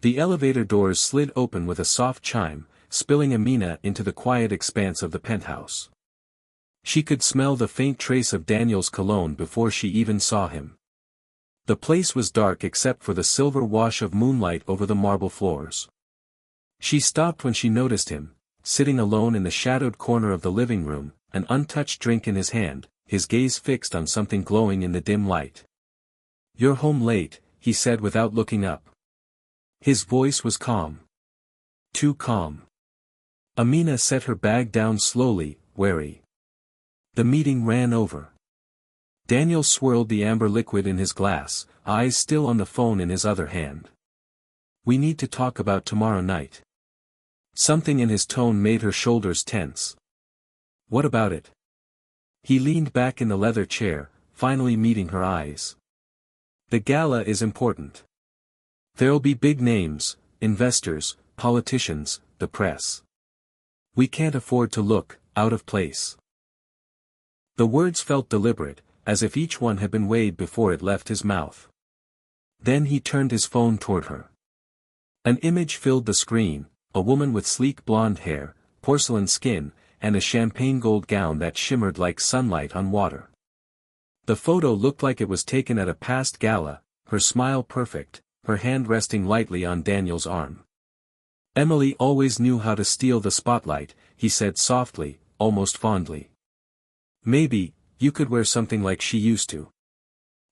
The elevator doors slid open with a soft chime, spilling Amina into the quiet expanse of the penthouse. She could smell the faint trace of Daniel's cologne before she even saw him. The place was dark except for the silver wash of moonlight over the marble floors. She stopped when she noticed him, sitting alone in the shadowed corner of the living room, an untouched drink in his hand, his gaze fixed on something glowing in the dim light. "You're home late," he said without looking up. His voice was calm. Too calm. Amina set her bag down slowly, wary. The meeting ran over. Daniel swirled the amber liquid in his glass, eyes still on the phone in his other hand. "We need to talk about tomorrow night." Something in his tone made her shoulders tense. "What about it?" He leaned back in the leather chair, finally meeting her eyes. "The gala is important. There'll be big names, investors, politicians, the press. We can't afford to look out of place." The words felt deliberate, as if each one had been weighed before it left his mouth. Then he turned his phone toward her. An image filled the screen, a woman with sleek blonde hair, porcelain skin, and a champagne gold gown that shimmered like sunlight on water. The photo looked like it was taken at a past gala, her smile perfect, her hand resting lightly on Daniel's arm. "Emily always knew how to steal the spotlight," he said softly, almost fondly. "Maybe, you could wear something like she used to."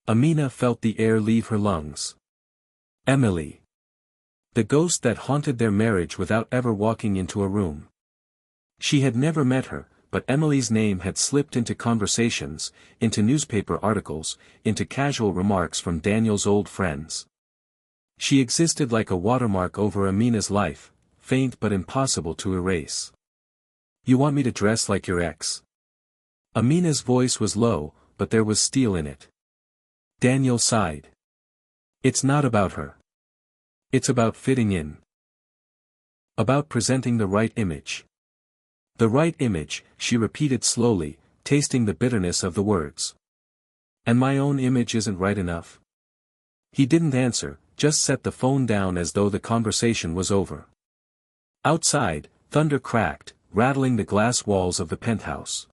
Amina felt the air leave her lungs. Emily. The ghost that haunted their marriage without ever walking into a room. She had never met her, but Emily's name had slipped into conversations, into newspaper articles, into casual remarks from Daniel's old friends. She existed like a watermark over Amina's life, faint but impossible to erase. "You want me to dress like your ex?" Amina's voice was low, but there was steel in it. Daniel sighed. "It's not about her. It's about fitting in. About presenting the right image." "The right image," she repeated slowly, tasting the bitterness of the words. "And my own image isn't right enough?" He didn't answer, just set the phone down as though the conversation was over. Outside, thunder cracked, rattling the glass walls of the penthouse.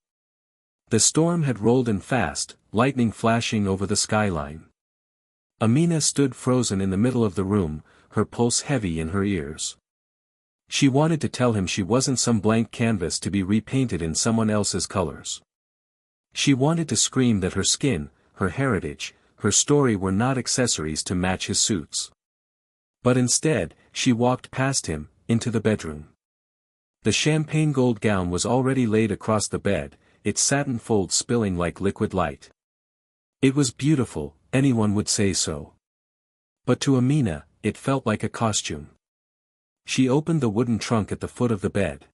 The storm had rolled in fast, lightning flashing over the skyline. Amina stood frozen in the middle of the room, her pulse heavy in her ears. She wanted to tell him she wasn't some blank canvas to be repainted in someone else's colors. She wanted to scream that her skin, her heritage, her story were not accessories to match his suits. But instead, she walked past him, into the bedroom. The champagne gold gown was already laid across the bed, its satin folds spilling like liquid light. It was beautiful, anyone would say so. But to Amina, it felt like a costume. She opened the wooden trunk at the foot of the bed.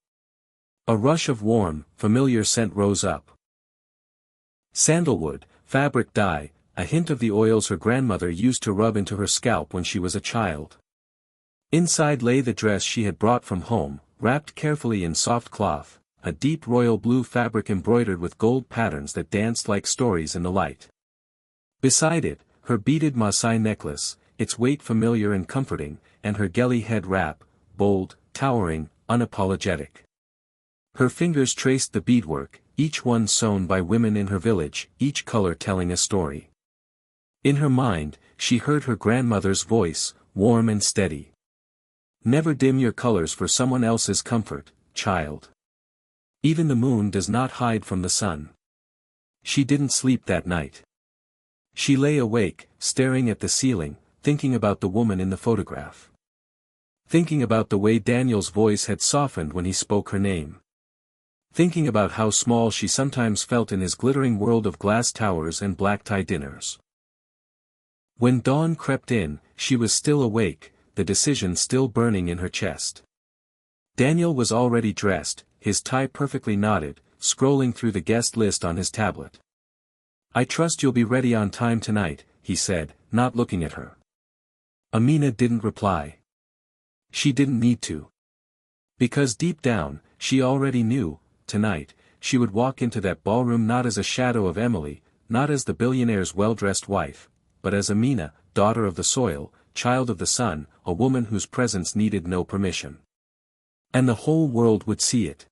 A rush of warm, familiar scent rose up. Sandalwood, fabric dye, a hint of the oils her grandmother used to rub into her scalp when she was a child. Inside lay the dress she had brought from home, wrapped carefully in soft cloth, a deep royal blue fabric embroidered with gold patterns that danced like stories in the light. Beside it, her beaded Maasai necklace, its weight familiar and comforting, and her Geli head wrap, bold, towering, unapologetic. Her fingers traced the beadwork, each one sewn by women in her village, each color telling a story. In her mind, she heard her grandmother's voice, warm and steady. "Never dim your colors for someone else's comfort, child. Even the moon does not hide from the sun." She didn't sleep that night. She lay awake, staring at the ceiling, thinking about the woman in the photograph. Thinking about the way Daniel's voice had softened when he spoke her name. Thinking about how small she sometimes felt in his glittering world of glass towers and black-tie dinners. When dawn crept in, she was still awake, the decision still burning in her chest. Daniel was already dressed, his tie perfectly knotted, scrolling through the guest list on his tablet. "I trust you'll be ready on time tonight," he said, not looking at her. Amina didn't reply. She didn't need to. Because deep down, she already knew, tonight, she would walk into that ballroom not as a shadow of Emily, not as the billionaire's well-dressed wife, but as Amina, daughter of the soil, child of the sun, a woman whose presence needed no permission. And the whole world would see it.